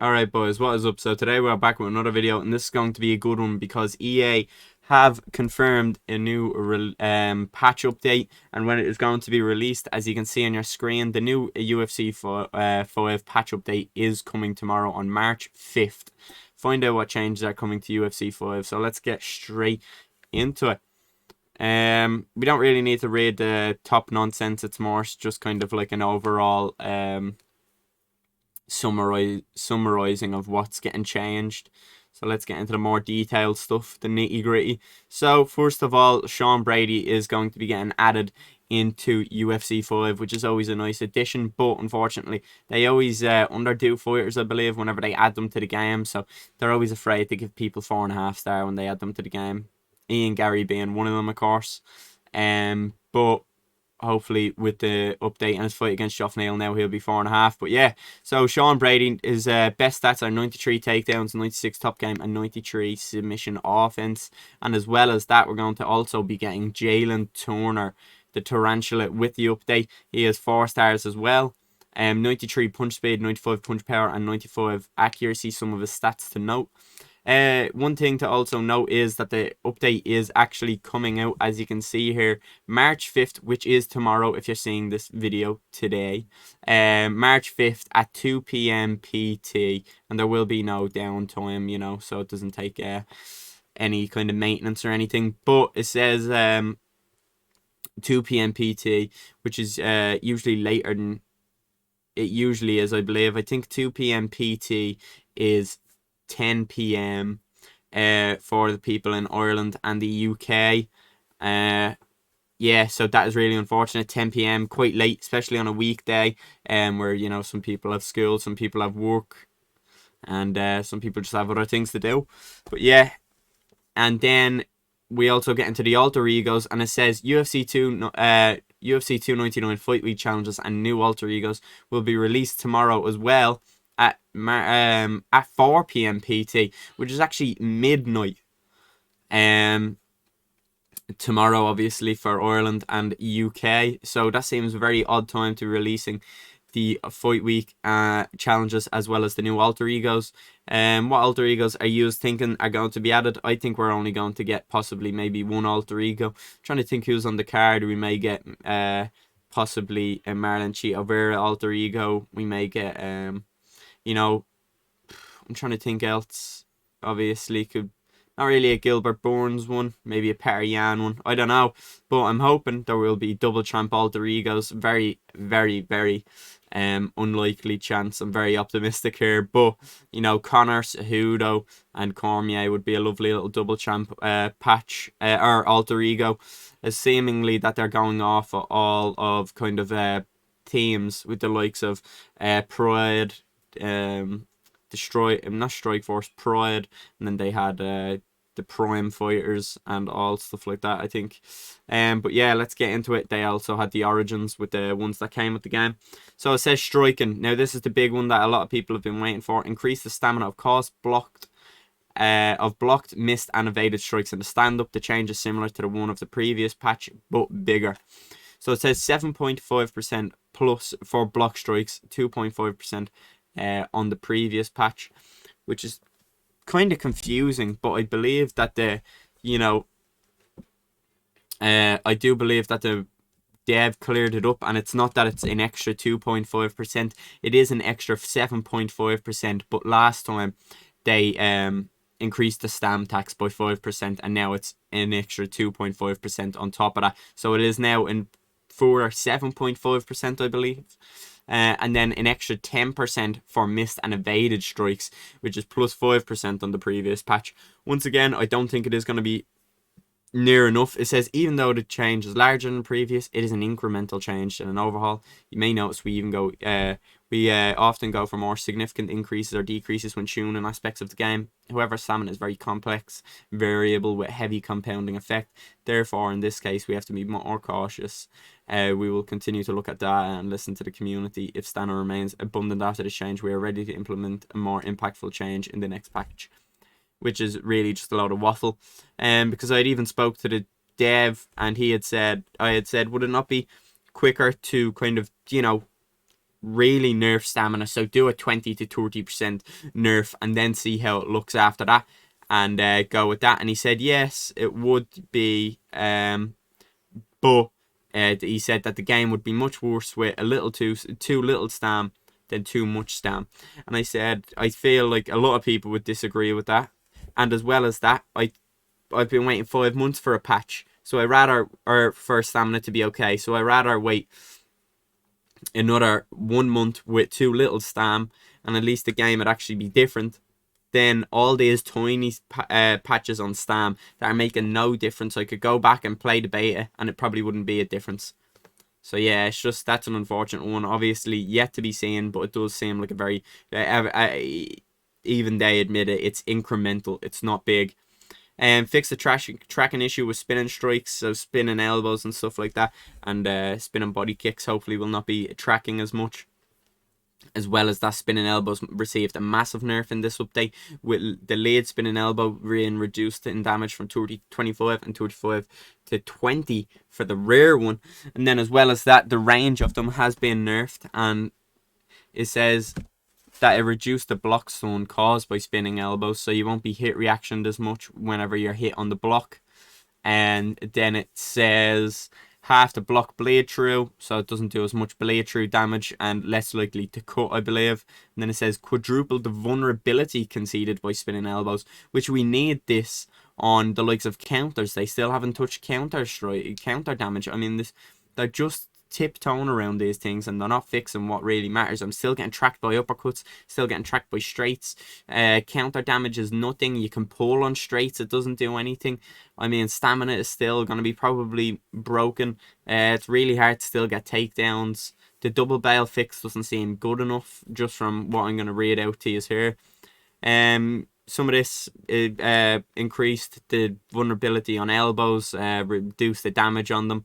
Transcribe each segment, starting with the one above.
Alright boys, what is up? So today we're back with another video, and this is going to be a good one because EA have confirmed a new patch update and when it is going to be released. As you can see on your screen, the new UFC 5 patch update is coming tomorrow on March 5th. Find out what changes are coming to UFC 5, so let's get straight into it. We don't really need to read the top nonsense, it's more just kind of like an overall summarizing of what's getting changed. So let's get into the more detailed stuff, the nitty gritty. So first of all, Sean Brady is going to be getting added into UFC 5, which is always a nice addition, but unfortunately they always underdo fighters, I believe, whenever they add them to the game, so they're always afraid to give people 4.5 star when they add them to the game, Ian Gary being one of them, of course. But hopefully with the update and his fight against Geoff Neal now he'll be 4.5. But yeah, so Sean Brady, his best stats are 93 takedowns, 96 top game, and 93 submission offense. And as well as that, we're going to also be getting Jalen Turner, the Tarantula, with the update. He has 4 stars as well. 93 punch speed, 95 punch power, and 95 accuracy, some of his stats to note. One thing to also note is that the update is actually coming out, as you can see here, March 5th, which is tomorrow if you're seeing this video today. March 5th at 2 p.m. PT, and there will be no downtime, you know, so it doesn't take any kind of maintenance or anything. But it says 2 p.m. PT, which is usually later than it usually is, I believe. I think 2 p.m. PT is 10 p.m. For the people in Ireland and the UK. Yeah, so that is really unfortunate. 10 p.m, quite late, especially on a weekday, where, you know, some people have school, some people have work, and some people just have other things to do. But yeah, and then we also get into the alter egos, and it says UFC 299 Fight Week challenges and new alter egos will be released tomorrow as well at 4 p.m. PT, which is actually midnight tomorrow, obviously, for Ireland and UK. So that seems a very odd time to be releasing the Fight Week challenges as well as the new alter egos. What alter egos are you thinking are going to be added? I think we're only going to get possibly maybe one alter ego. I'm trying to think who's on the card. We may get possibly a Marlon Cheetah Vera alter ego. We may get you know, I'm trying to think else. Obviously, could not really a Gilbert Burns one, maybe a Petr Yan one. I don't know, but I'm hoping there will be double champ alter egos. Very, very, very unlikely chance. I'm very optimistic here, but you know, Connor, Cejudo, and Cormier would be a lovely little double champ patch or alter ego. Seemingly that they're going off of all of kind of themes with the likes of Pride, not Strike Force, Pride, and then they had the Prime Fighters and all stuff like that, I think. But yeah, let's get into it. They also had the Origins with the ones that came with the game. So it says striking. Now this is the big one that a lot of people have been waiting for. Increase the stamina of blocked, missed, and evaded strikes in the stand-up. The change is similar to the one of the previous patch, but bigger. So it says 7.5% plus for block strikes, 2.5% on the previous patch, which is kind of confusing, but I believe that I do believe that the dev cleared it up, and it's not that it's an extra 2.5%, it is an extra 7.5%, but last time they increased the stamp tax by 5%, and now it's an extra 2.5% on top of that, so it is now in for 7.5%, I believe. And then an extra 10% for missed and evaded strikes, which is plus 5% on the previous patch. Once again, I don't think it is going to be near enough. It says even though the change is larger than previous, it is an incremental change and an overhaul. You may notice we even go often go for more significant increases or decreases when tuning aspects of the game. However, stamina is very complex, variable with heavy compounding effect. Therefore, in this case, we have to be more cautious. We will continue to look at data and listen to the community. If stamina remains abundant after this change, we are ready to implement a more impactful change in the next patch. Which is really just a load of waffle. Because I had even spoke to the dev, and I had said, would it not be quicker to kind of, you know, really nerf stamina. So do a 20 to 30% nerf and then see how it looks after that, and go with that. And he said yes, it would be, but he said that the game would be much worse with a little too little stam than too much stam. And I said I feel like a lot of people would disagree with that. And as well as that, I've been waiting 5 months for a patch, so I rather, or for stamina to be okay. So I rather wait another 1 month with too little stam, and at least the game would actually be different than all these tiny patches on stam that are making no difference. I could go back and play the beta and it probably wouldn't be a difference. So yeah, it's just, that's an unfortunate one. Obviously yet to be seen, but it does seem like a very even they admit it, it's incremental, it's not big. And fix the tracking issue with spinning strikes, so spinning elbows and stuff like that, and spinning body kicks hopefully will not be tracking as much. As well as that, spinning elbows received a massive nerf in this update, with the lead spinning elbow being reduced in damage from 25 and 35 to 20 for the rear one. And then as well as that, the range of them has been nerfed, and it says that it reduced the block stun caused by spinning elbows, so you won't be hit reactioned as much whenever you're hit on the block. And then it says half the block bleed through, so it doesn't do as much bleed through damage and less likely to cut, I believe. And then it says quadruple the vulnerability conceded by spinning elbows, which we need this on the likes of counters. They still haven't touched counter damage. I mean, they're just tiptoeing around these things and they're not fixing what really matters. I'm still getting tracked by uppercuts, still getting tracked by straights. Counter damage is nothing. You can pull on straights, it doesn't do anything. I mean, stamina is still going to be probably broken. It's really hard to still get takedowns. The double bail fix doesn't seem good enough, just from what I'm going to read out to you here. Some of this increased the vulnerability on elbows, reduced the damage on them.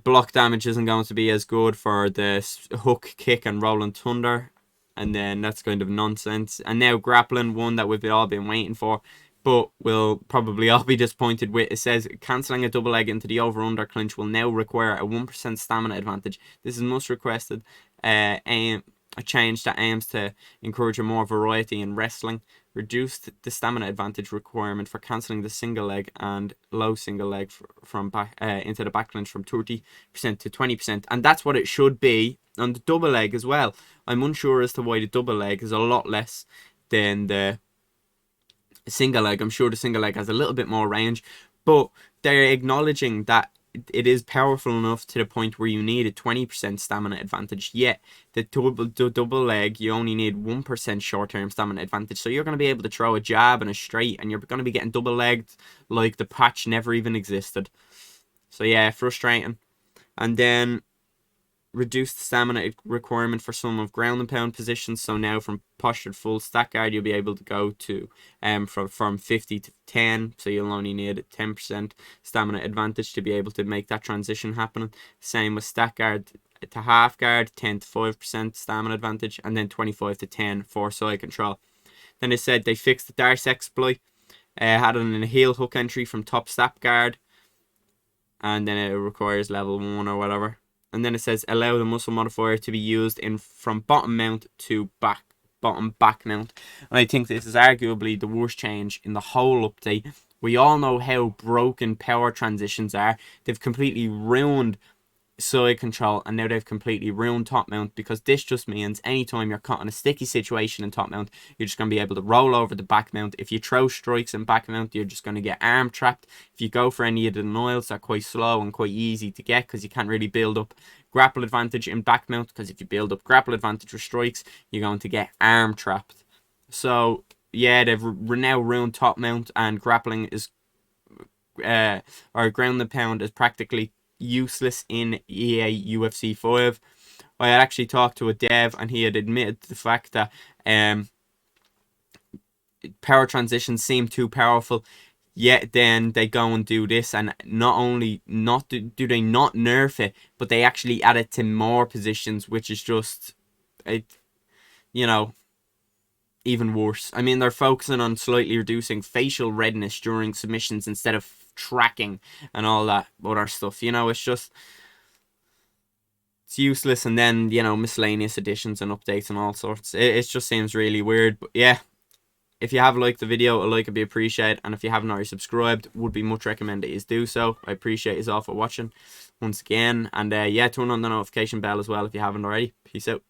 Block damage isn't going to be as good for the hook, kick, and rolling thunder, and then that's kind of nonsense. And now grappling, one that we've all been waiting for, but we'll probably all be disappointed with. It says cancelling a double leg into the over-under clinch will now require a 1% stamina advantage. This is most requested a change that aims to encourage a more variety in wrestling. Reduced the stamina advantage requirement for cancelling the single leg and low single leg from back into the back clinch from 30% to 20%, and that's what it should be on the double leg as well. I'm unsure as to why the double leg is a lot less than the single leg. I'm sure the single leg has a little bit more range, but they're acknowledging that it is powerful enough to the point where you need a 20% stamina advantage. Yet the double leg, you only need 1% short-term stamina advantage. So you're going to be able to throw a jab and a straight, and you're going to be getting double-legged like the patch never even existed. So yeah, frustrating. And then reduced stamina requirement for some of ground and pound positions. So now from postured full stack guard, you'll be able to go to from 50 to 10. So you'll only need 10% stamina advantage to be able to make that transition happen. Same with stack guard to half guard, 10 to 5% stamina advantage, and then 25 to 10 for side control. Then they said they fixed the Darce exploit, had it in a heel hook entry from top stack guard, and then it requires level 1 or whatever. And then it says allow the muscle modifier to be used in from bottom mount to bottom back mount. And I think this is arguably the worst change in the whole update. We all know how broken power transitions are. They've completely ruined side control, and now they've completely ruined top mount, because this just means anytime you're caught in a sticky situation in top mount, you're just going to be able to roll over the back mount. If you throw strikes in back mount, you're just going to get arm trapped. If you go for any of the denials, they're quite slow and quite easy to get, because you can't really build up grapple advantage in back mount, because if you build up grapple advantage with strikes, you're going to get arm trapped. So yeah, they've now ruined top mount, and grappling is or ground and pound is practically useless in EA UFC 5. I had actually talked to a dev, and he had admitted the fact that power transitions seem too powerful, yet then they go and do this, and not only do they not nerf it, but they actually add it to more positions, which is just even worse. I mean, they're focusing on slightly reducing facial redness during submissions instead of tracking and all that other stuff. It's just it's useless, and then, you know, miscellaneous additions and updates and all sorts. It just seems really weird. But yeah, if you have liked the video, a like would be appreciated, and if you haven't already subscribed, would be much recommended is do so. I appreciate you all for watching once again, and yeah, turn on the notification bell as well if you haven't already. Peace out.